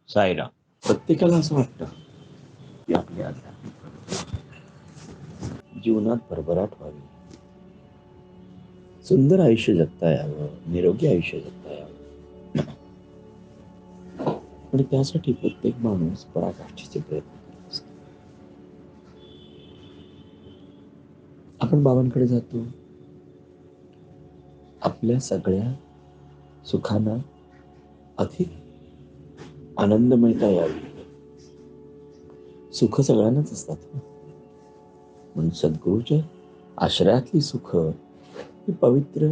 सायरा. प्रत्येकाला असं वाटतं की आपल्या जीवनात भरभराट व्हावी, सुंदर आयुष्य जगता यावं, निरोगी आयुष्य जगता यावं. पण त्यासाठी प्रत्येक माणूस पराकाष्ठेचे प्रयत्न करत असतो. आपण बाबांकडे जातो, आपल्या सगळ्या सुखांना अधिक आनंदमयता यावी. सुख सगळ्यांनाच असतात, पण सद्गुरूच्या आश्रयातली सुख ही पवित्र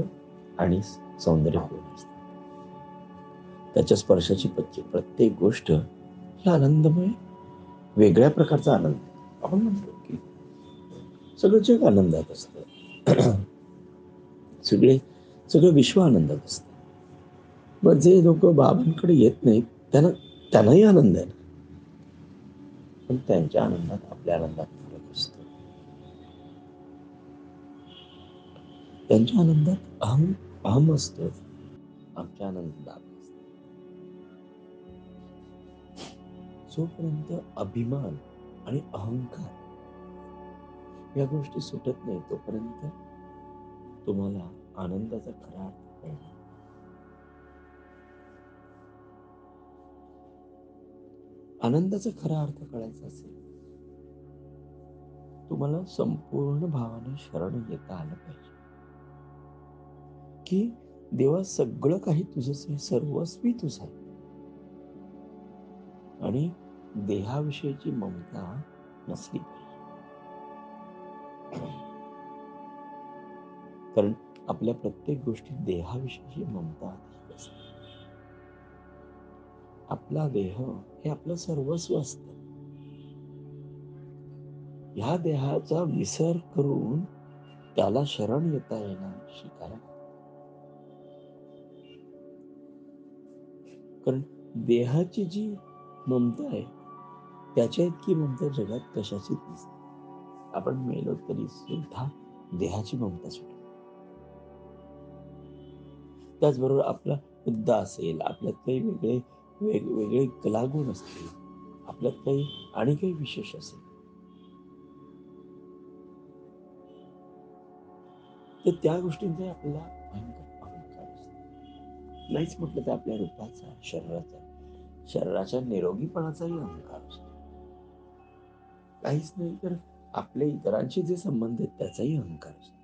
आणि सौंदर्यपूर्ण असतात. त्याच्या स्पर्शाची प्रत्येक गोष्ट ही आनंदमय, वेगळ्या प्रकारचा आनंद. आपण म्हणतो की सगळं जग आनंदात असतं. सगळे सगळं विश्व आनंदात असतं. मग जे लोक बाबांकडे येत नाहीत त्यांनाही आनंद आहे, पण त्यांच्या आनंदात आपल्या आनंदात फरक असतो. त्यांच्या आनंदात अहम असतो, आमच्या आनंदात असतो. जोपर्यंत अभिमान आणि अहंकार या गोष्टी सुटत नाही तोपर्यंत तुम्हाला आनंदाचा खरा अर्थ कळणार. आनंदाचा खरा अर्थ कळायचा असेल, तुम्हाला संपूर्ण भावाने शरण येता आलं पाहिजे की देवा सगळं काही तुझंच आहे, सर्वस्वी तुझं आहे. आणि देहाविषयीची ममता नसली पाहिजे. कारण आपल्या प्रत्येक गोष्टीत देहाविषयीची ममता अधिक असते. आपला देह हे आपलं सर्वस्व असतं. ह्या देहाचा विसर करून त्याला शरण येता येणार शिकायला. कारण देहाची जी ममता आहे त्याच्या इतकी ममता जगात कशाचीच नसते. आपण मेलो तरी सुद्धा देहाची ममता सुटत. त्याचबरोबर आपला मुद्दा असेल, आपल्यात काही वेगवेगळे कलागुण असतील, आपल्यात काही आणि काही विशेष असेल, तर त्या गोष्टींचा आपल्याला भयंकर अहंकार असतो. नाहीच म्हटलं तर आपल्या रूपाचा, शरीराच्या निरोगीपणाचाही अहंकार असतो. काहीच नाही तर आपल्या इतरांशी जे संबंध आहेत त्याचाही अहंकार असतो.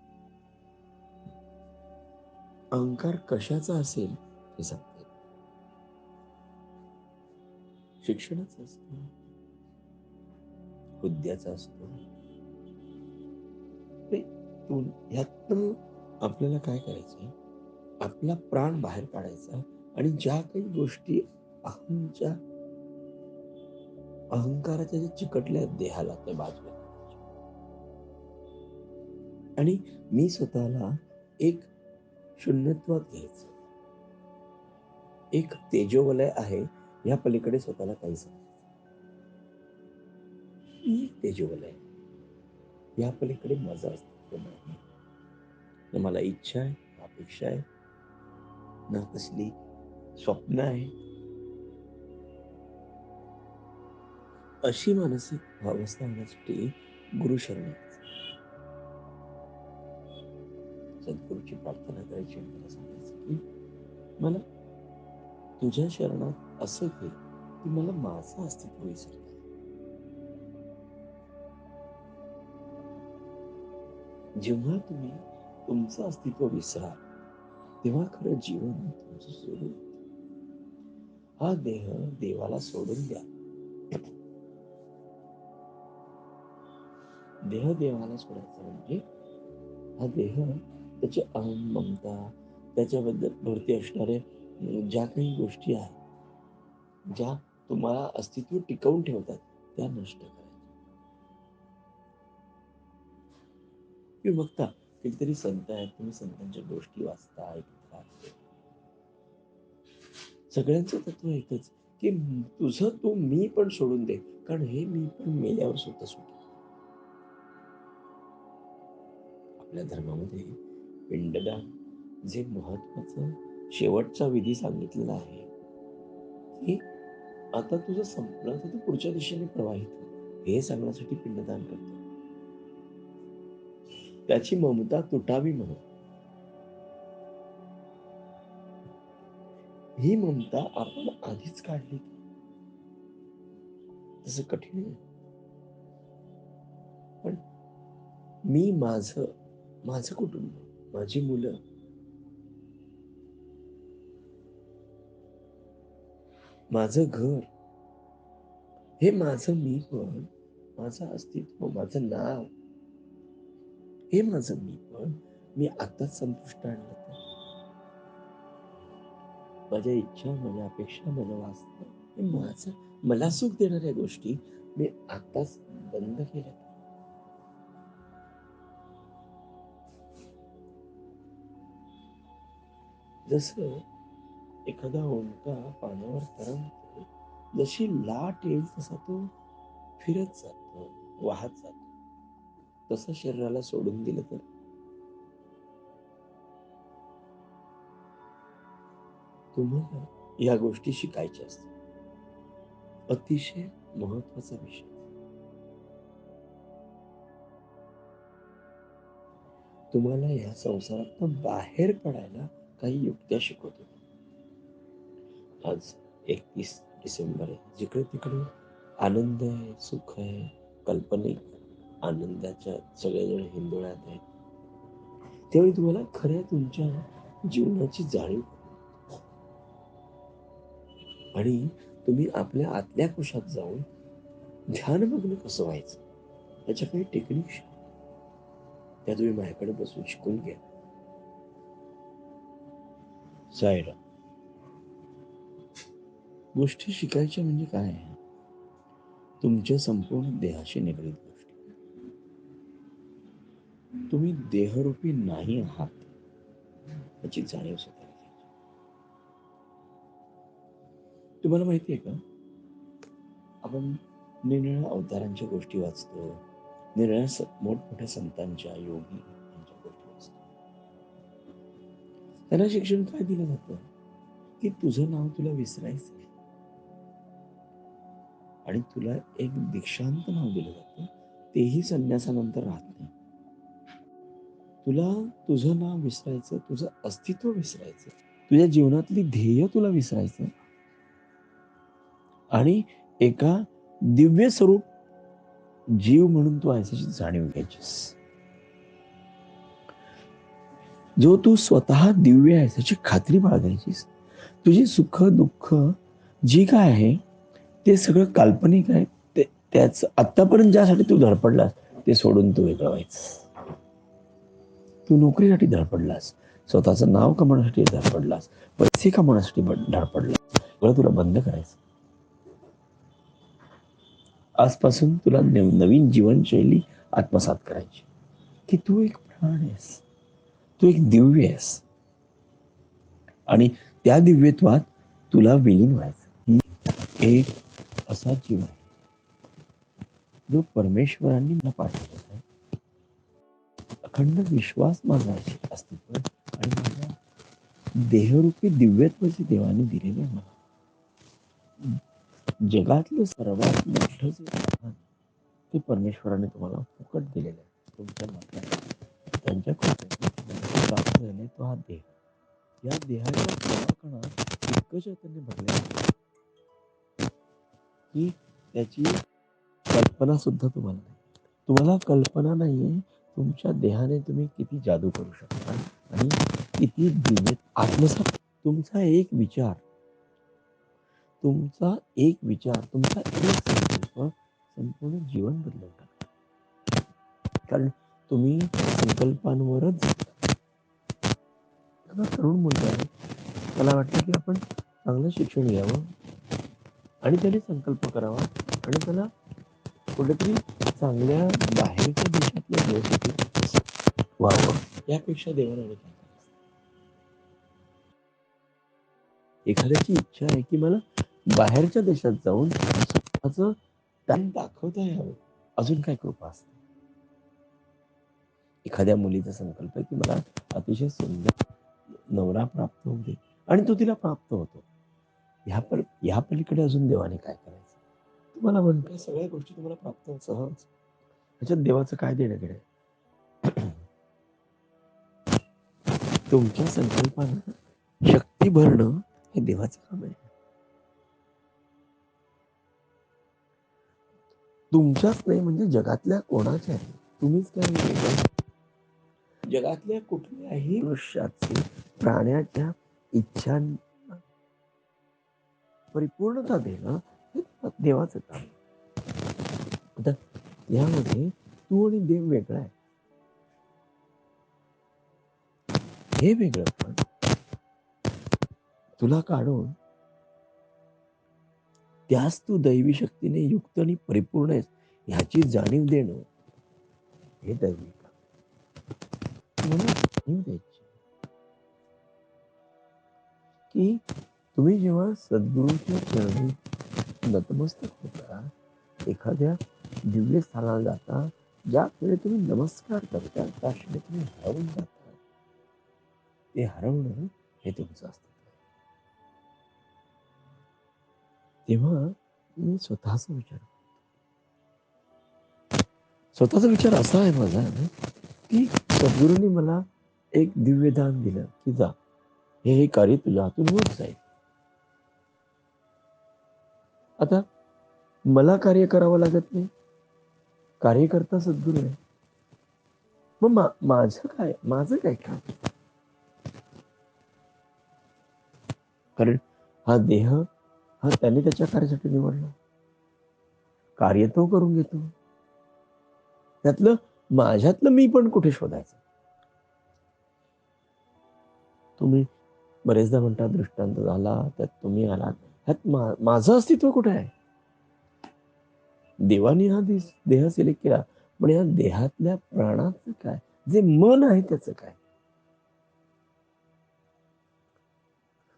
अहंकार कशाचा असेल हे सांगते. शिक्षणाचा असतो, हुद्द्याचा असतो. ह्यातनं आपल्याला काय करायचंय, आपला प्राण बाहेर काढायचा आणि ज्या काही गोष्टी अहंकाराच्या ज्या चिकटल्या देहाला त्या बाजूला काढायच्या. आणि मी स्वतःला एक शून्यत्वात घ्यायचं. एक तेजोवलय आहे, या पलीकडे स्वतःला काही समजायचं. मी एक तेजोवलय, या पलीकडे माझं अस्तित्व नाही. ना मला इच्छा आहे, ना अपेक्षा आहे, ना कसली स्वप्न आहे. अशी मानसिक अवस्था होण्यासाठी गुरुशरण यायचं. सद्गुरूची प्रार्थना करायची आणि त्याला सांगायचं की मला तुझ्या शरणात असं घे की मला माझं अस्तित्व विसरता. जेव्हा तुम्ही तुमचं अस्तित्व विसराल तेव्हा खरं जीवन तुमचं सोडून, हा देह देवाला सोडून द्या. देह देवाला सोडायचा म्हणजे हा देह त्याची अहम ममता, त्याच्याबद्दल भरती असणारे ज्या काही गोष्टी आहेत, ज्या तुम्हाला अस्तित्व टिकवून ठेवतात त्या नष्ट करायच्या. तुम्ही बघता कितीतरी संत आहेत, तुम्ही संतांच्या गोष्टी वाचता, ऐकता. सगळ्यांचं तत्व एकच की तुझं तू मी पण सोडून दे, कारण हे मी पण मेल्यावर स्वतः सुटेल. आपल्या धर्मामध्ये पिंडदान जे महत्वाचं शेवटचा विधी सांगितलेला आहे की आता तुझं संपलं तर तू पुढच्या दिशेने प्रवाहित हो. हे सांगण्यासाठी पिंडदान करतो. त्याची ममता तुटावी म्हणून. ही ममता आपण आधीच काढली तसं कठीण आहे. पण मी माझं, माझं कुटुंब, माझी मुलं, माझं घर, हे माझं मीपण, माझं अस्तित्व, माझं नाव, हे माझं मीपण मी आत्ताच संपुष्ट आणलं तर. माझ्या इच्छा, माझ्या अपेक्षा, माझं वास्तव, हे माझं, मला सुख देणाऱ्या गोष्टी मी आत्ताच बंद केल्या. जसं एखादा ओंडका पाण्यावर तरंगतो, जशी लाट येईल तसा तो फिरत जातो, वाहत जातो. तसं शरीराला सोडून दिलं तर तुम्हाला या गोष्टी शिकायच्या असतात. अतिशय महत्वाचा विषय. तुम्हाला या संसारातनं बाहेर पडायला काही युक्त्या शिकवतो. आज 31 डिसेंबर आहे. जिकडे-तिकडे आनंद आहे, सुख आहे, काल्पनिक आनंदाच्या सगळेजण हिंदोळ्यात आहेत. त्यावेळी तुम्हाला खऱ्या तुमच्या जीवनाची जाणीव होते. आणि तुम्ही आपल्या आतल्या कुशात जाऊन ध्यानमग्न कसं व्हायचं, त्याच्या काही टेक्निक्स त्या तुम्ही माझ्याकडे बसून शिकून घ्या. सायरा, गोष्टी शिकायच्या म्हणजे काय आहे? तुमच्या संपूर्ण देहाशी निगडीत गोष्टी. तुम्ही देहरूपी नाही आहात याची जाणीव स्वतःला घ्यायची. तुम्हाला माहिती आहे का, आपण निरनिळ्या अवतारांच्या गोष्टी वाचतो, निरनिळ्या मोठमोठ्या संतांच्या, योगी यांच्या गोष्टी वाचतो. त्यांना शिक्षण काय दिलं जातं, की तुझं नाव तुला विसरायचं आणि तुला एक दीक्षांत नाव दिलं जातं, तेही संन्यासानंतर राहत नाही. तुला तुझं नाव विसरायचं, तुझं अस्तित्व विसरायचं, तुझ्या जीवनातली ध्येय तुला विसरायचं आणि एका दिव्य स्वरूप जीव म्हणून तू आहेस याची जाणीव घ्यायचीस. जो तू स्वतः दिव्य आहेस याची खात्री बाळगायचीस. तुझी सुख दुःख जी काय आहे ते सगळं काल्पनिक आहे. ते त्याच आतापर्यंत ज्यासाठी तू धडपडलास ते सोडून तू वेगळं व्हायचं. तू नोकरीसाठी धडपडलास, स्वतःचं नाव कमवण्यासाठी धडपडलास, पैसे कमवण्यासाठी धडपडलास, सगळं तुला बंद करायचं. आजपासून तुला नवीन जीवनशैली आत्मसात करायची, की तू एक प्राण आहेस, तू एक दिव्य आहेस आणि त्या दिव्यत्वात तुला विलीन व्हायचं. ही एक असा जीव आहे जो परमेश्वरांनी मला पाठवला आहे. अखंड विश्वास माझा अस्तित्व आणि माझ्या देहरूपी दिव्यत्वाची देवाने दिलेले मला. जगातलं सर्वात मोठं जे दान ते परमेश्वराने तुम्हाला फुकट दिलेलं आहे. तुमच्या मात्र त्यांच्या कृपेने प्राप्त झाले तो हा देह. या देहाच्या कणाकणात इतकं चैतन्य भरलेलं आहे की त्याची कल्पना सुद्धा तुम्हाला नाही. तुम्हाला कल्पना नाहीये तुमच्या देहाने तुम्ही किती जादू करू शकता आणि किती दिव्य आत्मसात. तुमचा एक विचार, तुमचा एक विचार, तुमचा एक संकल्प संपूर्ण जीवन बदलून टाकतो. कारण तुम्ही संकल्पांवरच जगता. एखादा तरुण मुलगा आहे, त्याला वाटतं की आपण चांगलं शिक्षण घ्यावं आणि त्याने संकल्प करावा आणि त्याला कुठेतरी चांगल्या बाहेरच्या देशातल्या देशासाठी व्हावं. यापेक्षा देवाने आणि काय करायचं. एखाद्याची इच्छा आहे की मला बाहेरच्या देशात जाऊन स्वतःचं टॅलेंट दाखवता यावं. अजून काय कृपा असते. एखाद्या मुलीचा संकल्प आहे की मला अतिशय सुंदर नवरा प्राप्त होऊ दे आणि तो तिला प्राप्त होतो. या पलीकडे अजून देवाने काय करायचं? तुम्हाला म्हणतोय सगळ्या गोष्टी तुम्हाला प्राप्त आहेत सहज. ह्याच्यात देवाचं काय देणं घेणं आहे? तुमच्या संकल्पानं शक्ती भरणं हे देवाचं काम आहे. तुमच्याच नाही म्हणजे जगातल्या कोणाच्या आहे. तुम्हीच काय वेगळं. जगातल्या कुठल्याही मनुष्याची प्राण्याच्या इच्छांना परिपूर्णता देणं हे देवाचं काम आहे. आता यामध्ये तू आणि देव वेगळा आहे. हे वेगळं पण तुला काढून त्यास तू दैवी शक्तीने युक्त आणि परिपूर्ण आहेस ह्याची जाणीव देणं हे दैवी काम. मला जाणीव द्यायची की तुम्ही जेव्हा सद्गुरूच्या चरणी नतमस्तक होता, एखाद्या दिव्य स्थानाला जाता, ज्या वेळी तुम्ही नमस्कार करता त्या क्षणी तुम्ही हरवून जाता. ते हरवणं हे तुमचं अस्तित्व आहे. तेव्हा मी स्वतःचा विचार स्वतःचा विचार असा आहे माझा की सद्गुरूंनी मला एक दिव्य दान दिलं की जा हे कार्य तुझ्या हातून होत जाईल. आता मला कार्य करावं लागत नाही. कार्यकर्ता सद्गुरू आहे. मग माझं काय काम? कारण हा देह हा त्याने त्याच्या कार्यासाठी निवडला. कार्य तो करून घेतो. त्यातलं माझ्यातलं मी पण कुठे शोधायचं? तुम्ही बरेचदा म्हणता दृष्टांत झाला, त्यात तुम्ही आलात. ह्यात माझं अस्तित्व कुठे आहे? देवाने हा देह सिलेक्ट केला. पण या देहातल्या प्राणाचं काय? जे मन आहे त्याचं काय?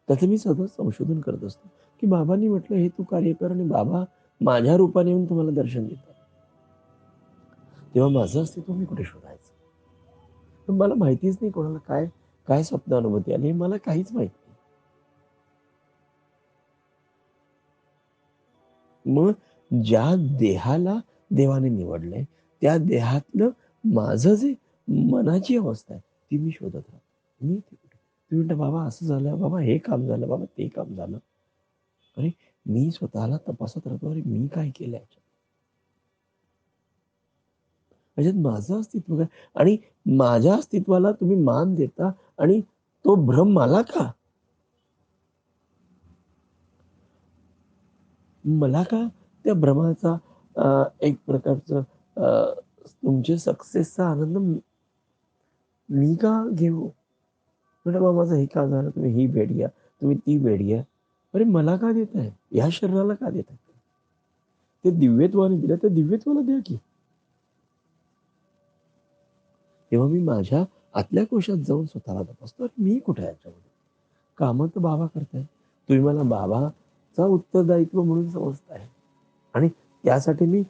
त्याचं मी सतत संशोधन करत असतो, की बाबांनी म्हटलं हे तू कार्य कर आणि बाबा माझ्या रूपाने येऊन तुम्हाला दर्शन देतात. तेव्हा माझं अस्तित्व मी कुठे शोधायचं? पण मला माहितीच नाही कोणाला काय काय स्वप्न अनुभूती आली मला काहीच माहित नाही. मग ज्या देहाला देवाने निवडलंय, त्या देहातलं माझं जे मनाची अवस्था आहे, ती मी शोधत राहतो. मी ती कुठे? तुम्ही म्हणता, "बाबा असं झालं, बाबा हे काम झालं, बाबा ते काम झालं." अरे, मी स्वतःला तपासत राहतो, अरे मी काय केलं याच्यात? ह्याच्यात माझं अस्तित्व काय? आणि माझ्या अस्तित्वाला तुम्ही मान देता आणि तो भ्रम मला का? मला का त्या भ्रमाचा एक प्रकारचं तुमच्या सक्सेसचा आनंद मी का घेऊ? म्हटलं, "बाबा माझं हे का झालं? तुम्ही ही भेट घ्या, तुम्ही ती भेट घ्या." अरे मला का देताय? या शरीराला का देताय? ते दिव्यत्वाने दिलं, त्या दिव्यत्वाला द्या की. तेव्हा मी माझ्या आतल्या कोशात जाऊन स्वतःला तपासतो, अरे मी कुठे आहे याच्यामध्ये? कामं तर बाबा करतायत. तुम्ही मला बाबाचा उत्तरदायित्व म्हणून समजताय आणि त्यासाठी मी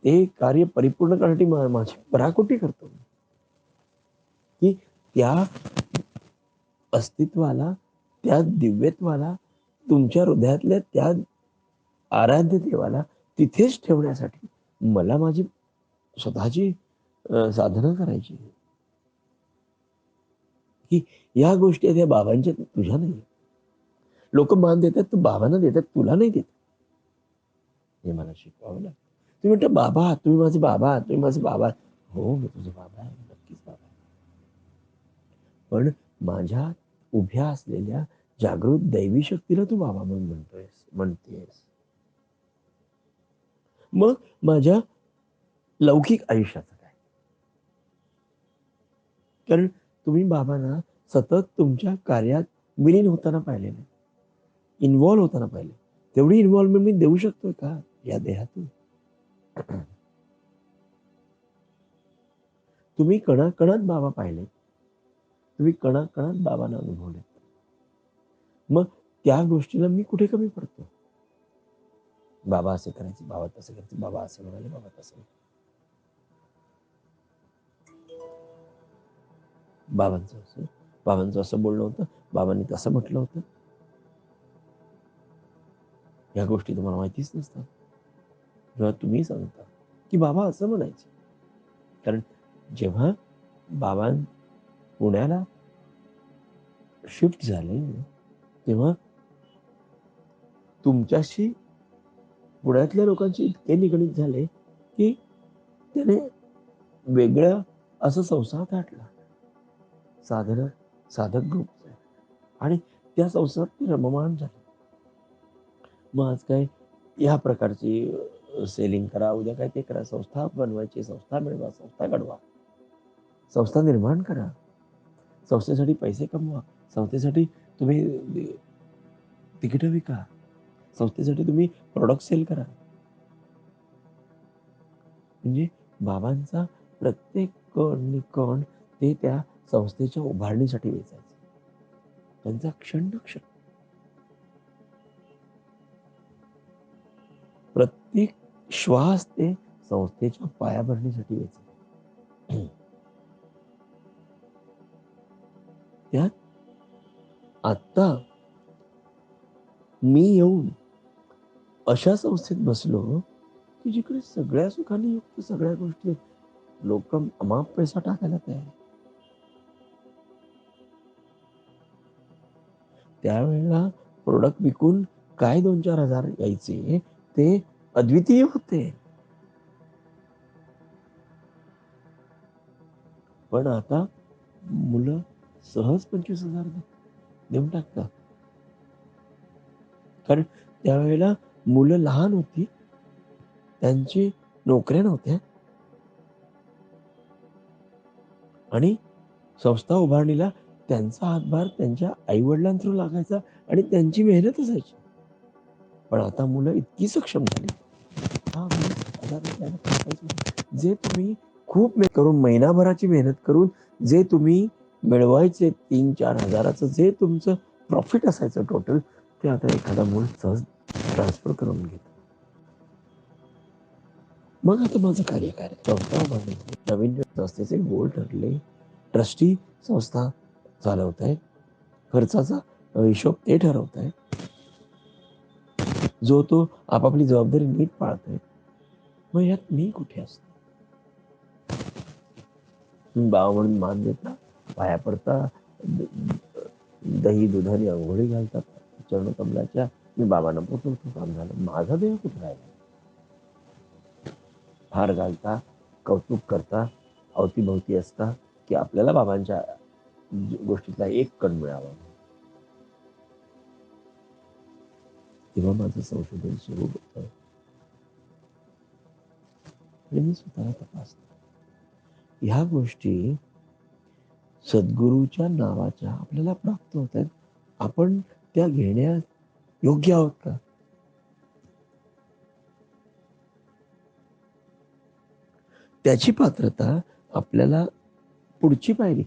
ते कार्य परिपूर्ण करण्यासाठी माझी पराकोटी करतो, की त्या अस्तित्वाला, त्या दिव्यत्वाला, तुमच्या हृदयातल्या त्या आराध्य देवाला तिथेच ठेवण्यासाठी मला माझी स्वतःची साधना करायची आहे, की या गोष्टी आहेत या बाबांच्या तुझ्या नाहीये. लोकं मान देतात, तर बाबांना देतात, तुला नाही देत. हे मला शिकवावं लागतं. तुम्ही म्हणता, "बाबा, तुम्ही माझे बाबा आहात, तुम्ही माझे बाबा आहात." हो, मी तुझे बाबा आहे, नक्कीच बाबा आहे. पण माझ्या उभ्या असलेल्या जागृत दैवी शक्तीला तू बाबा म्हणून म्हणतेस. मग माझ्या लौकिक आयुष्याचं काय? कारण तुम्ही बाबांना सतत तुमच्या कार्यात विलीन होताना पाहिलेलं आहे. इन्व्हॉल्व होताना पाहिलं. तेवढी इन्व्हॉल्वमेंट मी देऊ शकतोय का या देहातून? तुम्ही कणाकणात बाबा पाहिलेत. तुम्ही कणाकणात बाबांना अनुभवलेत. मग त्या गोष्टीला मी कुठे कमी पडतो? बाबा असं करायचे, बाबा तसं करायचे, बाबा असं म्हणाले, बाबा तसं म्हणाले. बाबांचं असं बोलणं होतं, बाबांनी तसं म्हटलं होतं. ह्या गोष्टी तुम्हाला माहितीच नसतात. जेव्हा तुम्ही सांगता, की बाबा असं म्हणायचे. कारण जेव्हा बाबा पुण्याला शिफ्ट झाले, तेव्हा तुमच्याशी पुण्यातल्या लोकांशी इतके निगडीत झाले, की त्याने वेगळं असं संसार गाठला. साधनं साधक ग्रुपचा आणि त्या संसारात ते रममाण झाले. मग आज काय ह्या प्रकारची सेलिंग करा, उद्या काय ते करा, संस्था बनवायची, संस्था मिळवा, संस्था घडवा, संस्था निर्माण करा, संस्थेसाठी पैसे कमवा, संस्थेसाठी तुम्ही तिकीटं विका, संस्थेसाठी तुम्ही प्रॉडक्ट सेल करा. म्हणजे बाबांचा प्रत्येक कण आणि कण ते त्या संस्थेच्या उभारणीसाठी वेचायचे. त्यांचा क्षण-क्षण प्रत्येक श्वास ते संस्थेच्या पायाभरणीसाठी वेचायचे. त्यात आत्ता मी येऊन अशा संस्थेत बसलो, की जिकडे सगळ्या सुखाने युक्त सगळ्या गोष्टी आहेत. लोकं अमाप पैसा टाकायला तयार आहे. त्यावेळेला प्रॉडक्ट विकून काय 2,000-4,000 यायचे, ते अद्वितीय होते. पण आता मुलं सहज 25,000 देऊन टाकतात. कारण त्यावेळेला मुलं लहान होती, त्यांची नोकऱ्या नव्हत्या आणि संस्था उभारणीला त्यांचा हातभार त्यांच्या आई-वडिलां थ्रू लागायचा आणि त्यांची मेहनत असायची. पण आता मुलं इतकी सक्षम झाली. हां, ₹20,000 जे तुम्ही खूप मेहनत करून महिनाभराची मेहनत करून जे तुम्ही मिळवायचे 3-4 हजाराचं जे तुमचं प्रॉफिट असायचं टोटल, ते आता एखादा मूल सहज ट्रान्सफर करून घेतं. मग आता माझं कार्य काय आहे? संस्था उभारली. नवीन संस्थेचे गोल ठरले. ट्रस्टी संस्था चालवत आहेत. खर्चाचा हिशोब ते ठरवत आहेत. जो तो आपापली जबाबदारी नीट पाळतोय. मग यात मी कुठे असतो? तुम्ही बाबा म्हणून मान देता, पाया पडता, दही दुधाने अंघोळी घालतात चरणकमलाच्या. मी बाबांना पोचवतो, काम झालं. माझा देह कुठे राहिला? हार घालता, कौतुक करता, अवतीभवती असता, की आपल्याला बाबांच्या गोष्टीतला एक कण मिळावा. तेव्हा माझं संशोधन सुरू होतं आणि मी स्वतःला तपासतो. ह्या गोष्टी सद्गुरूच्या नावाच्या आपल्याला प्राप्त होत आहेत. आपण त्या घेण्यास योग्य आहोत का? त्याची पात्रता आपल्याला पुढची पायरी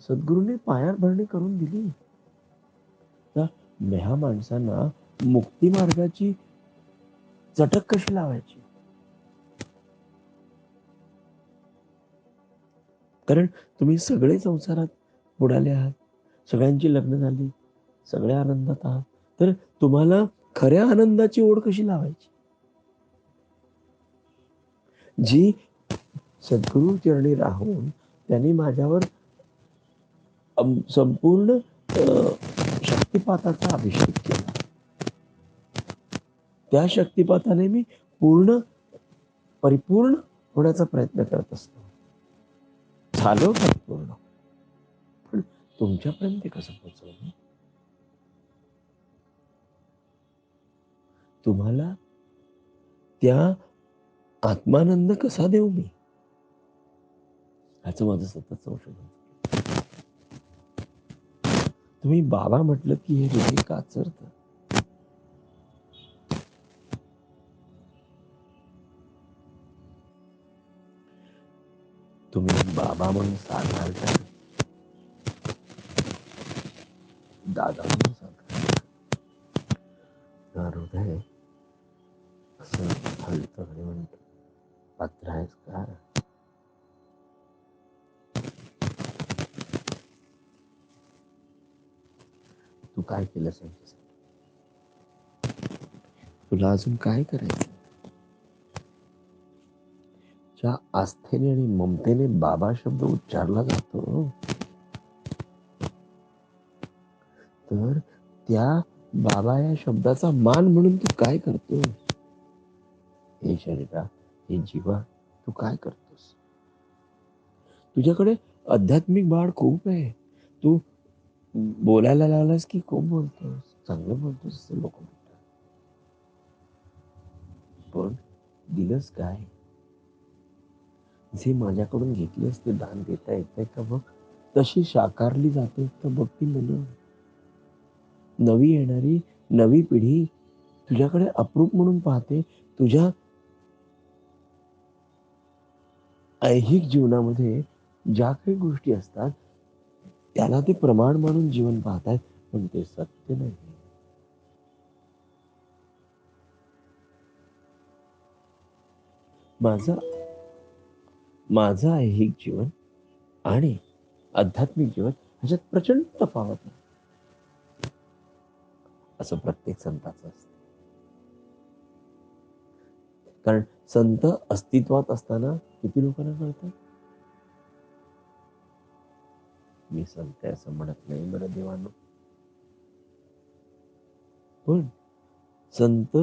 सद्गुरूंनी पायाभरणी करून दिली. तर ह्या माणसांना मुक्ती मार्गाची चटक कशी लावायची? कारण तुम्ही सगळे संसारात बुडाले आहात. सगळ्यांची लग्न झाली, सगळे आनंदात आहात. तर तुम्हाला खऱ्या आनंदाची ओढ कशी लावायची? जी सद्गुरू चरणी राहून त्यांनी माझ्यावर संपूर्ण शक्तिपाताचा अभिषेक केला. त्या शक्तिपाताने मी परिपूर्ण होण्याचा प्रयत्न करत असतो. झालो परिपूर्ण. पण तुमच्यापर्यंत ते कसं पोहोचवलं? तुम्हाला त्या आत्मानंद कसा देऊ मी? ह्याचं माझं सतत संशोधन. तुम्ही बाबा म्हटलं की हे हृदय काचरतं. तुम्ही बाबा म्हणून साथ घालता, दादा म्हणून साथ घालता. हृदय असं हलतं आणि म्हणतं, पात्र आहेस का? तू काय केलंस यांच्यासाठी? तुला अजून काय करायचं? ज्या आस्थेने आणि ममतेने बाबा शब्द उच्चारला जातो, तर त्या बाबा या शब्दाचा मान म्हणून तू काय करतो? हे शरीरा, हे जीवा, तू काय करतोस? तुझ्याकडे आध्यात्मिक बाळ खूप आहे. तू बोलायला लागलास की खूप बोलतोस, चांगलं बोलतोस असं लोक म्हणतात. पण दिलंस काय? जे माझ्याकडून घेतलेस ते दान देता येतंय का बघ? तशी साकारली जाते का बघ ती मुलं. नवी येणारी नवी पिढी तुझ्याकडे अप्रूप म्हणून पाहते. तुझ्या ऐहिक जीवनामध्ये ज्या काही गोष्टी असतात त्याला ते प्रमाण मानून जीवन पाहतायत, पण ते सत्य नाही. माझं माझं ऐहिक जीवन आणि आध्यात्मिक जीवन ह्याच्यात प्रचंड तफावत आहे, असं प्रत्येक संताचं असतं. कारण संत अस्तित्वात असताना किती लोकांना कळतं? मी संत आहे असं म्हणत नाही बरं देवानं, पण संत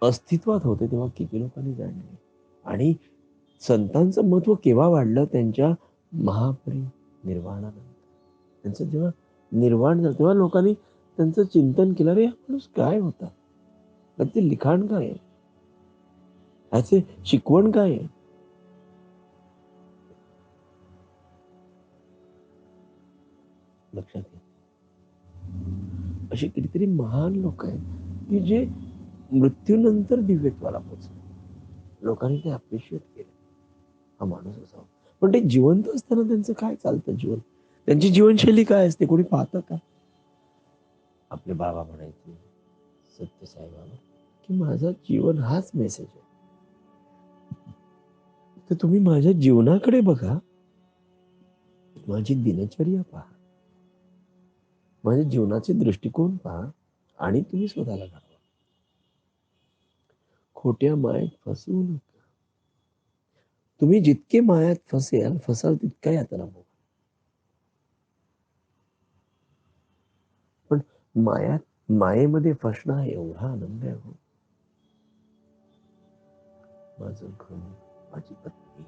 अस्तित्वात होते तेव्हा किती लोकांनी जाणले? आणि संतांचं महत्व केव्हा वाढलं? त्यांच्या महापरिनिर्वाणानंतर. त्यांचं जेव्हा निर्वाण झालं तेव्हा लोकांनी त्यांचं चिंतन केलं, अरे हा माणूस काय होता? त्याचे लिखाण काय आहे? ह्याचे शिकवण काय आहे? लक्षात घ्या. असे कितीतरी महान लोक आहेत की जे मृत्यूनंतर दिव्यत्वाला पोहोचले. लोकांनी ते अप्रिशिएट केलं. हा माणूस असावा. पण ते जिवंत असताना त्यांचं काय चालतं जीवन? त्यांची जीवनशैली काय असते? कोणी पाहतं का? आपले बाबा म्हणायचे, सत्यसाई बाबा, की माझं जीवन हाच मेसेज आहे. तर तुम्ही माझ्या जीवनाकडे बघा, माझी दिनचर्या पहा, माझ्या जीवनाचे दृष्टिकोन पहा आणि तुम्ही स्वतःला घडवा. खोट्या मायेत फसवू नका. तुम्ही जितके मायात फसाल तितका यातना भोगा. पण मायेमध्ये फसणं हा एवढा आनंद आहे हो. माझं घर, माझी पत्नी,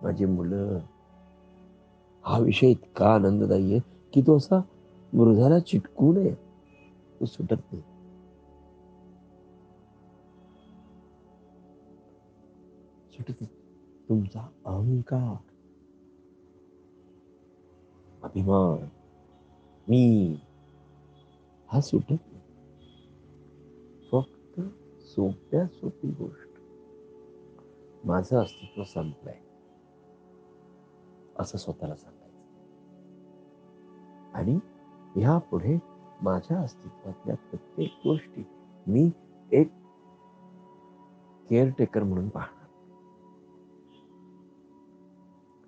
माझी मुलं, हा विषय इतका आनंददायी आहे की तो असा मृधाला चिटकू नये, तो सुटत नाही. सुटत नाही. तुमचा अहंकार, अभिमान, मी, हा सुटत नाही. फक्त सोप्या सोपी गोष्ट, माझं अस्तित्व संपलंय असं स्वतःला सांगायचं. आणि ह्यापुढे माझ्या अस्तित्वातल्या प्रत्येक गोष्टी मी एक केअरटेकर म्हणून पाहणार.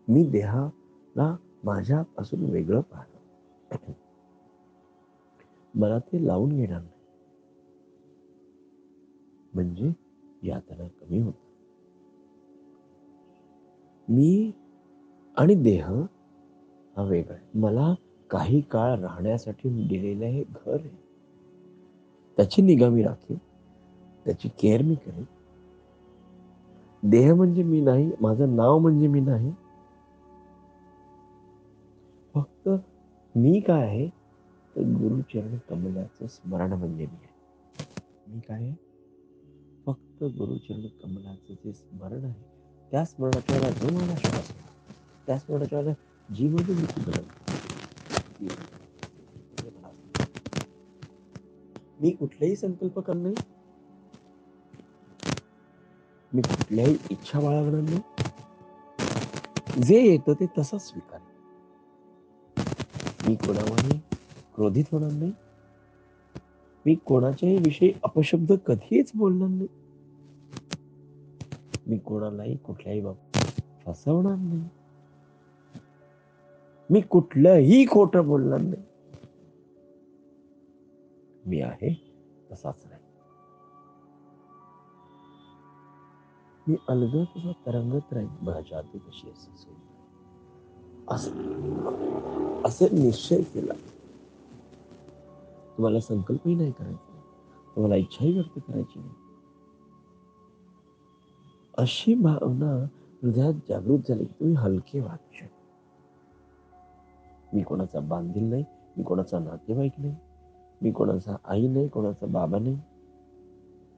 मी देहाला माझ्यापासून वेगळं पाहणार. मला ते लावून घेणार नाही. म्हणजे यातना कमी होत. मी आणि देह हा वेगळा आहे. मला काही काळ राहण्यासाठी दिलेलं हे घर आहे. त्याची निगा मी राखेन, त्याची केअर मी करेन. देह म्हणजे मी नाही, माझं नाव म्हणजे मी नाही. फक्त मी काय आहे तर गुरुचरण कमलाचं स्मरण म्हणजे मी आहे. मी काय आहे? फक्त गुरुचरण कमलाचं जे स्मरण आहे, त्या स्मरणाच्या वेळेला जो मला श्वास आहे, त्या स्मरणाच्या वेळेला जी माझी मृत्यू घडल, मी कुठलेही संकल्प करणार नाही, मी कुठल्याही इच्छा बाळगणार नाही. जे येतं ते तसंच स्वीकार. मी कोणावरही क्रोधित होणार नाही. मी कोणाच्याही विषयी अपशब्द कधीच बोलणार नाही. मी कोणालाही कुठल्याही बाबतीत फसवणार नाही. मी कुठलंही खोटं बोलणार नाही. मी आहे तसाच राहील. मी अलगद असा तरंगत राहील, बघा जादू कशी असते सोय. असं असे निश्चय केला, तुम्हाला संकल्पही नाही करायचा, तुम्हाला इच्छाही व्यक्त करायची नाही, अशी भावना हृदयात जागृत झाली की तुम्ही हलके वाटू शकता. मी कोणाचा बांधील नाही, मी कोणाचा नातेवाईक नाही, मी कोणाचा आई नाही, कोणाचा बाबा नाही,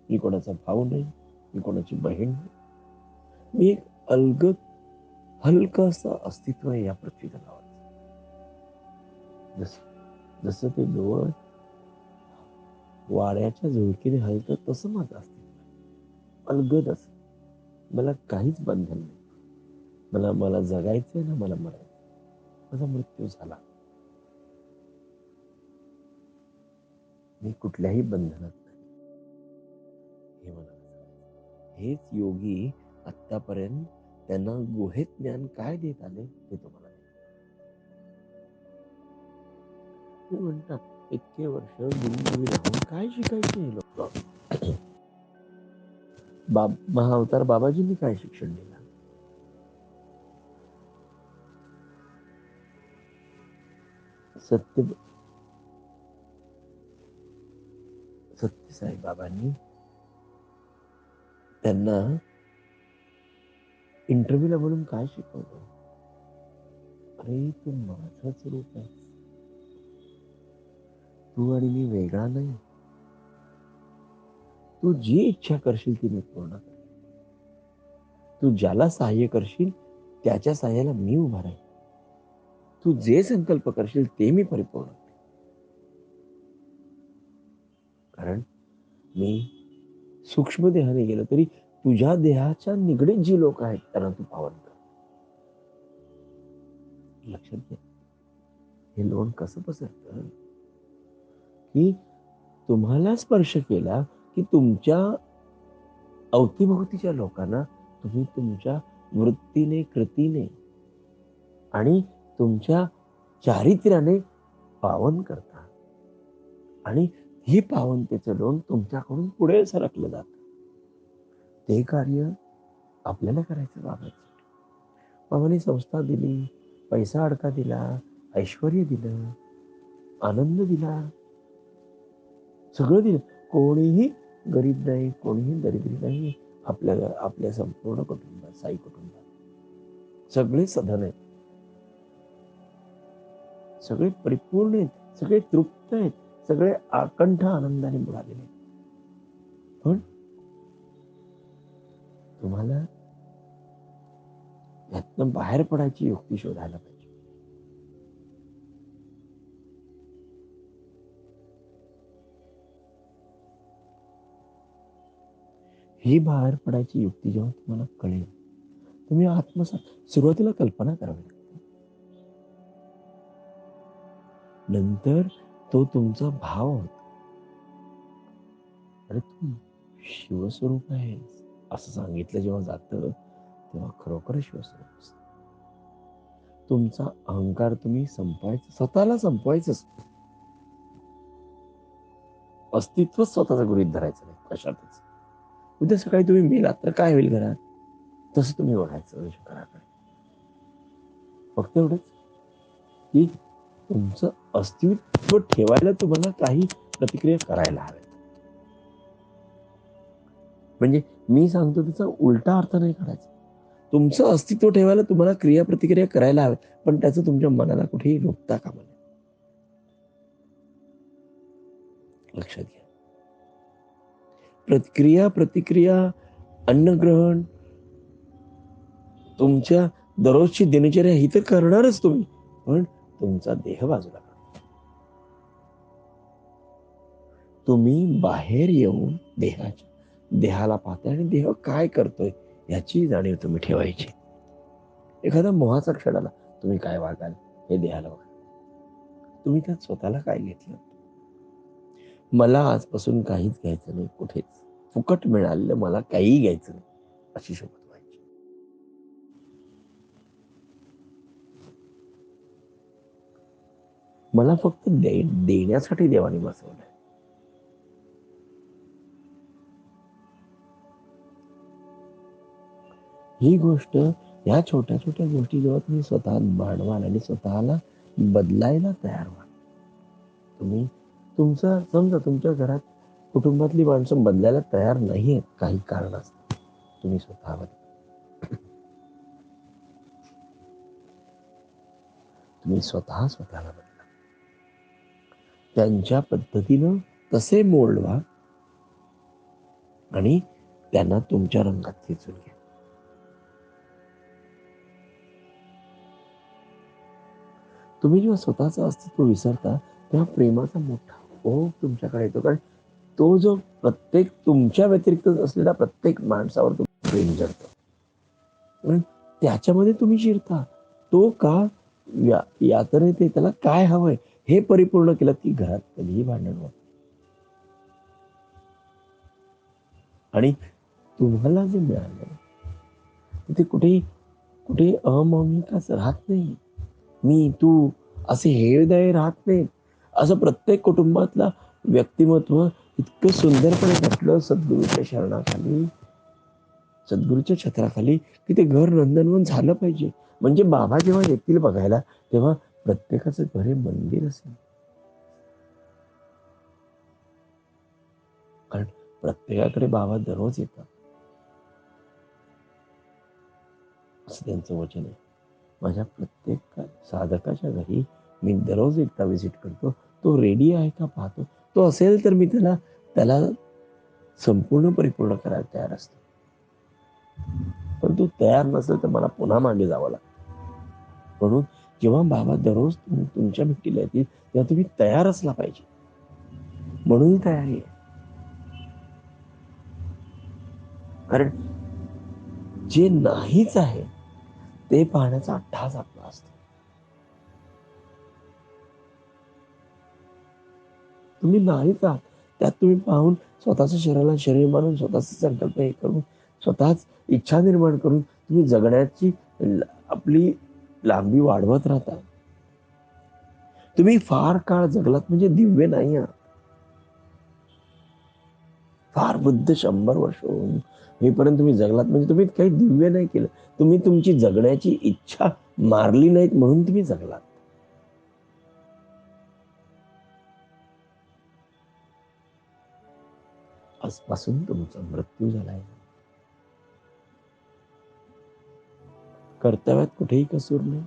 मी कोणाचा भाऊ नाही, मी कोणाची बहीण नाही. मी एक अलगद हलकं असं अस्तित्व आहे या पृथ्वी तलावर. जसं जसं ते डोळं वाऱ्याच्या झुळकीने हलतं तसं माझं अस्तित्व अलगद असं. मला काहीच बंधन नाही. मला मला जगायचंय ना मला मरायचं. माझा मृत्यू झाला, मी कुठल्याही बंधनात नाही, हे मला सांगायचं. हेच योगी आतापर्यंत त्यांना गुहेत ज्ञान काय देत आले ते तुम्हाला ते म्हणतात इतके वर्ष गुरुजी राहून काय शिकायचे हे लोक. महाअवतार बाबाजींनी काय शिक्षण दिलं? सत्य सत्यसाई बाबांनी त्यांना इंटरव्ह्यूला बोलून काय शिकवलं? अरे तू माझाच रूप आहे, तू आणि मी वेगळा नाही. तू जी इच्छा करशील ती मी पूर्ण करेन. तू ज्याला सहाय्य करशील त्याच्या सहाय्याला मी उभा राहील. तू जे संकल्प करशील ते मी परिपूर्ण करेन. कारण मी सूक्ष्म देहाने गेलो तरी तुझ्या देहाच्या निगडीत जी लोक आहेत त्यांना तू पावन कर. लक्षात घ्या, हे लोण कसं पसरतं की तुम्हाला स्पर्श केला की तुमच्या अवतीभोवतीच्या लोकांना तुम्ही तुमच्या वृत्तीने, कृतीने आणि तुमच्या चारित्र्याने पावन करता आणि ही पावनतेचं लोण तुमच्याकडून पुढे सरकलं जातं. ते कार्य आपल्याला करायचं बाबाचं. बाबांनी संस्था दिली, पैसा अडका दिला, ऐश्वर्य दिलं, आनंद दिला, सगळं दिलं. कोणीही गरीब नाही, कोणीही दरिद्री नाही. आपल्या संपूर्ण कुटुंबात, साई कुटुंबात सगळे सधन आहेत, सगळे परिपूर्ण आहेत, सगळे तृप्त आहेत, सगळे आकंठ आनंदाने बुडालेले आहेत. पण तुम्हाला यातनं बाहेर पडायची युक्ती शोधायला पाहिजे. ही बाहेर पडायची युक्ती जेव्हा तुम्हाला कळेल, तुम्ही आत्मसात सुरुवातीला कल्पना करावी लागते, नंतर तो तुमचा भाव होतो. अरे तू शिवस्वरूप आहेस असं सांगितलं जेव्हा जातं तेव्हा खरोखर शिवस्वरूप असतं. तुमचा अहंकार तुम्ही संपवायचा, स्वतःला संपवायचं. अस्तित्व स्वतःच गृहीत धरायचं नाही कशातच. उद्या सकाळी तुम्ही मेलात तर काय होईल घरात, तसं तुम्ही बघायचं घराकडे. फक्त एवढंच की तुमचं अस्तित्व ठेवायला तुम्हाला काही प्रतिक्रिया करायला हव्या. म्हणजे मी सांगतो त्याचा उलटा अर्थ नाही काढायचा. तुमचं अस्तित्व ठेवायला तुम्हाला क्रिया प्रतिक्रिया करायला हव्या, पण त्याचं तुमच्या मनाला कुठेही रोखता कामा नये. लक्षात घ्या. क्रिया प्रतिक्रिया, अन्नग्रहण, तुमच्या दररोजची दिनचर्या ही तर करणारच तुम्ही, पण तुमचा देह बाजूला काढा. तुम्ही बाहेर येऊन देहाला पाहताय आणि देह काय करतोय याची जाणीव तुम्ही ठेवायची. एखादा मोहाचा क्षण आला, तुम्ही काय वागाल हे देहाला बघा. तुम्ही त्यात स्वतःला काय घेतलं? मला आजपासून काहीच घ्यायचं नाही, कुठेच फुकट मिळालेलं मला काहीही घ्यायचं नाही अशी शपथ व्हायची. मला फक्त देण्यासाठी देवाने बसवलंय. ही गोष्ट, या छोट्या छोट्या गोष्टी जेव्हा तुम्ही स्वतः मांडवाल आणि स्वतःला बदलायला तयार व्हाल, तुम्ही तुमचं समजा तुमच्या घरात कुटुंबातली माणसं बदलायला तयार नाहीयेत काही कारणास्तव, तुम्ही स्वतः बदला. तुम्ही स्वतःला बदला. त्यांच्या पद्धतीनं तसे मोल्ड व्हा आणि त्यांना तुमच्या रंगात खेचून घ्या. तुम्ही जेव्हा स्वतःचं अस्तित्व विसरता, तेव्हा प्रेमाचा मोठा ओघ तुमच्याकडे येतो. कारण तो जो प्रत्येक तुमच्या व्यतिरिक्त असलेल्या प्रत्येक माणसावर तुम्ही प्रेम जडतं. पण त्याच्यामध्ये तुम्ही शिरता. तो का यातनेत आहे, त्याला काय हवंय हे परिपूर्ण केलं की घरात कधीही भांडण होत. आणि तुम्हाला जे मिळालं ते कुठेही कुठेही अमौलिकच राहत नाही. मी, तू असे हेवेदावे राहत नाहीत. असं प्रत्येक कुटुंबातला व्यक्तिमत्व इतकं सुंदरपणे घडलं सद्गुरूच्या शरणाखाली, सद्गुरूच्या छत्राखाली, की ते घर नंदनवन झालं पाहिजे. म्हणजे बाबा जेव्हा येतील बघायला, तेव्हा प्रत्येकाचं घर हे मंदिर असेल. कारण प्रत्येकाकडे बाबा दररोज येतात, असं त्यांचं वचन आहे. माझ्या प्रत्येक साधकाच्या घरी मी दररोज एकदा व्हिजिट करतो. तो रेडी आहे का पाहतो. तो असेल तर मी त्याला त्याला संपूर्ण परिपूर्ण करायला तयार असतो. पण तो तयार नसेल तर मला पुन्हा मागे जावं लागतं. म्हणून जेव्हा बाबा दररोज तुमच्या भेटीला येतील, तेव्हा तुम्ही तयार असला पाहिजे. म्हणून ही तयारी आहे. कारण जे नाहीच आहे ते पाहण्याचा अट्टहास आपला असतो. तुम्ही नाहीच आहात. त्यात तुम्ही पाहून स्वतःच्या शरीराला शरीर मानून, स्वतःचे संकल्प हे करून, स्वतःच इच्छा निर्माण करून तुम्ही जगण्याची आपली लांबी वाढवत राहता. तुम्ही फार काळ जगलात म्हणजे दिव्य नाही आहात. फार बुद्ध 100 वर्ष होईपर्यंत तुम्ही जगलात म्हणजे तुम्ही काही दिव्य नाही केलं. तुम्ही तुमची जगण्याची इच्छा मारली नाहीत म्हणून तुम्ही जगलात. आजपासून तुमचा मृत्यू झालाय. कर्तव्यात कुठेही कसूर नाही.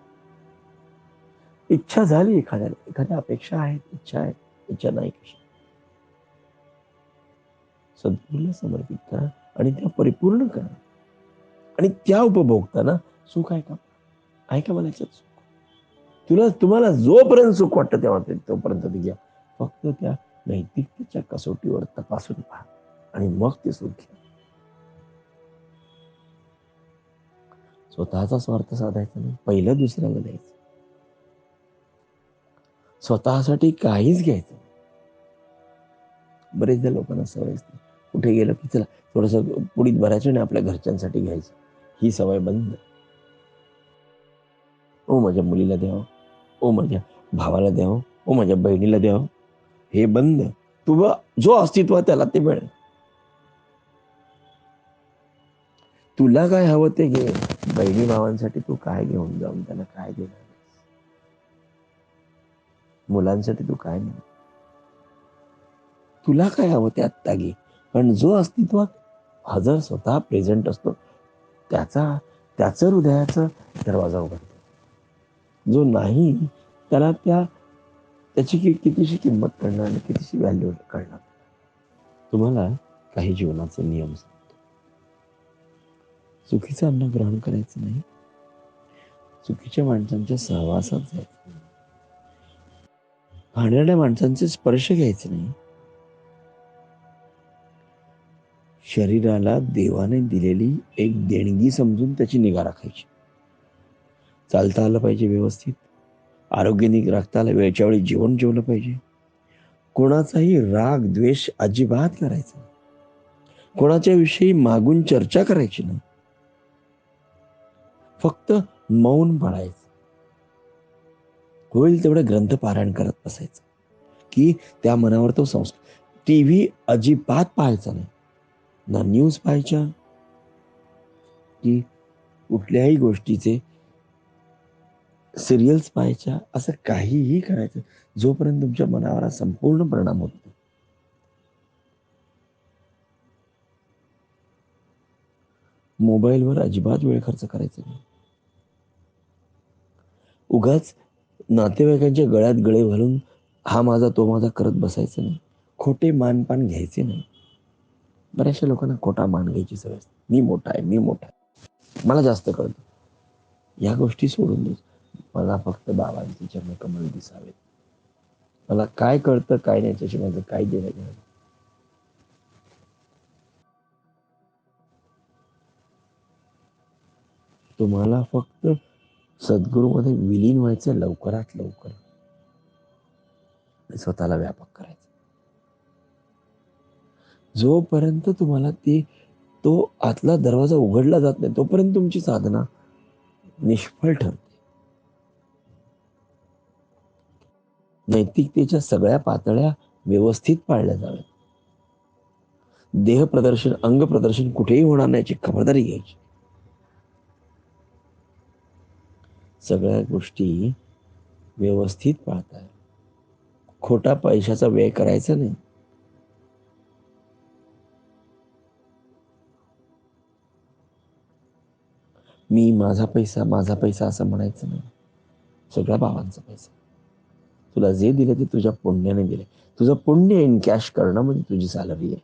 इच्छा झाली एखाद्याला, एखाद्या अपेक्षा आहेत, इच्छा आहेत, इच्छा नाही कशी. सद्गुरूला समर्पित करा आणि त्या परिपूर्ण करा. आणि त्या उपभोगताना सुख आहे का? आहे का मला याच्यात सुख? तुम्हाला जोपर्यंत सुख वाटतं तेव्हा तोपर्यंत ते घ्या. फक्त त्या नैतिकतेच्या कसोटीवर तपासून पहा आणि मग ते सुख घ्या. स्वतःचा स्वार्थ साधायचा नाही, पहिलं दुसऱ्याला द्यायचं. स्वतःसाठी काहीच घ्यायचं नाही. बरेचदा लोकांना सवय असते. कुठे गेलं की चला थोडंसं पुडीत भरायचं आणि आपल्या घरच्यांसाठी घ्यायचं. ही सवय बंद. ओ माझ्या मुलीला द्यावं, ओ माझ्या भावाला द्यावं, ओ माझ्या बहिणीला द्यावं. हे बंद. तुझं जो अस्तित्व आहे त्याला ते मिळेल. तुला काय हवं ते घे. बहिणी भावांसाठी तू काय घेऊन जाऊन त्यांना काय देणार आहेस? मुलांसाठी तू काय नाही. तुला काय हवं ते आत्ता घे. पण जो अस्तित्वात हजर स्वतः प्रेझेंट असतो त्याचा त्याचं हृदयाचा दरवाजा उघडतो. जो नाही त्याला त्याची कितीशी किंमत कळणार आणि कितीशी व्हॅल्यू कळणार. तुम्हाला काही जीवनाचे नियम सांगतो. चुकीचं अन्न ग्रहण करायचं नाही. चुकीच्या माणसांच्या सहवासात जायचं नाही. घाणेरड्या माणसांचे स्पर्श घ्यायचे नाही. शरीराला देवाने दिलेली एक देणगी समजून त्याची निगा राखायची. चालता आलं पाहिजे व्यवस्थित. आरोग्य नीट राखता आलं, वेळच्या वेळी जेवण जेवलं पाहिजे. कोणाचाही राग, द्वेष अजिबात करायचा नाही. कोणाच्या विषयी मागून चर्चा करायची नाही. फक्त मौन पाळायचं. होईल तेवढं ग्रंथ पारायण करत बसायचं, की त्या मनावर तो संस्कार. टीव्ही अजिबात पाहायचा नाही. ना न्यूज पाहायच्या, की कुठल्याही गोष्टीचे सिरियल्स पाहायच्या, असं काहीही करायचं जोपर्यंत तुमच्या मनावर संपूर्ण परिणाम होत नाही. मोबाईलवर अजिबात वेळ खर्च करायचा नाही. उगाच नातेवाईकांच्या गळ्यात गळे घालून हा माझा तो माझा करत बसायचं नाही. खोटे मानपान घ्यायचे नाही. बऱ्याचशा लोकांना खोटा मान घ्यायची सवय असते. मी मोठा आहे, मी मोठा आहे. मला जास्त कळतं. या गोष्टी सोडून दे. मला फक्त बाबांचे चरणकमळ दिसावेत. मला काय कळतं काय नाही याच्याशी माझं काही देणं घेणं नाही. तुम्हाला फक्त सद्गुरूमध्ये विलीन व्हायचं लवकरात लवकर. आणि स्वतःला व्यापक करायचं. जोपर्यंत तुम्हाला तो आतला दरवाजा उघडला जात नाही तोपर्यंत तुमची साधना निष्फळ ठरते. नैतिकतेच्या सगळ्या पातळ्या व्यवस्थित पाळल्या जाव्यात. देह प्रदर्शन, अंग प्रदर्शन कुठेही होणार नाही याची खबरदारी घ्यायची. सगळ्या गोष्टी व्यवस्थित पाळताय. खोटा पैशाचा व्यय करायचा नाही. मी माझा पैसा असं म्हणायचं नाही. सगळा बाबांचा पैसा. तुला जे दिले ते तुझ्या पुण्याने दिले. तुझं पुण्य इन कॅश करणं म्हणजे तुझी सॅलरी आहे.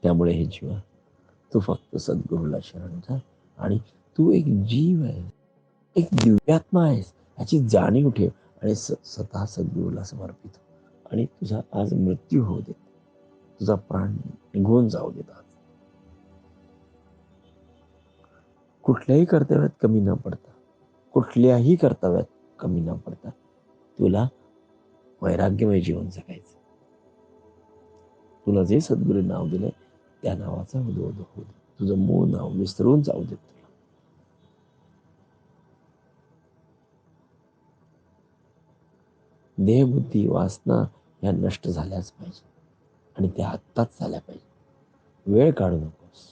त्यामुळे हे जीवा, तू फक्त सद्गुरूला शरण जा आणि तू एक जीव आहे, एक दिव्यात्मा आहेस याची जाणीव ठेव आणि स्वतः सद्गुरूला समर्पित हो. आणि तुझा आज मृत्यू होऊ दे, तुझा प्राण निघून जाऊ देत आज. कुठल्याही कर्तव्यात कमी न पडता, कुठल्याही कर्तव्यात कमी न पडता तुला वैराग्यमय जीवन जगायचं. तुला जे सद्गुरू नाव दिलंय त्या नावाचा उदोउदो होऊ दे. तुझं मूळ नाव विसरून जाऊ देत तुला. देहबुद्धी वासना ह्या नष्ट झाल्याच पाहिजे आणि त्या आत्ताच झाल्या पाहिजे. वेळ काढू नकोस.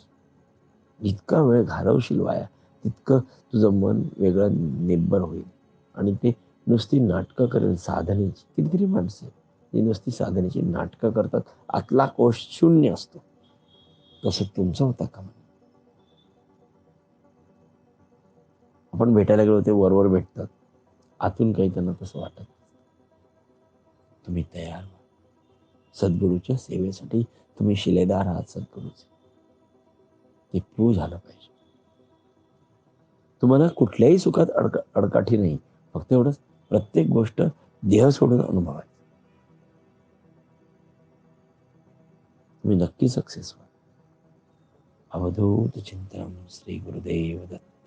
जितका वेळ घालवशील वाया तितकं तुझं मन वेगळं निब्बर होईल आणि ते नुसती नाटकं करेल साधनेची. कितीतरी माणसं आहेत, ती नुसती साधनेची नाटकं करतात. आतला कोश शून्य असतो. तसं तुमचं होता का? आपण भेटायला गेलो ते वरवर भेटतात. आतून काही त्यांना तसं वाटत. तुम्ही तयार व्हा. सद्गुरूच्या सेवेसाठी तुम्ही शिलेदार आहात सद्गुरूचे. ते प्रूव्ह झालं पाहिजे. तुम्हाला कुठल्याही सुखात अडकाठी नाही. फक्त एवढंच, प्रत्येक गोष्ट देह सोडून अनुभवायची. तुम्ही नक्की सक्सेस व्हा. अवधूत चिंतन श्री गुरुदेव दत्त.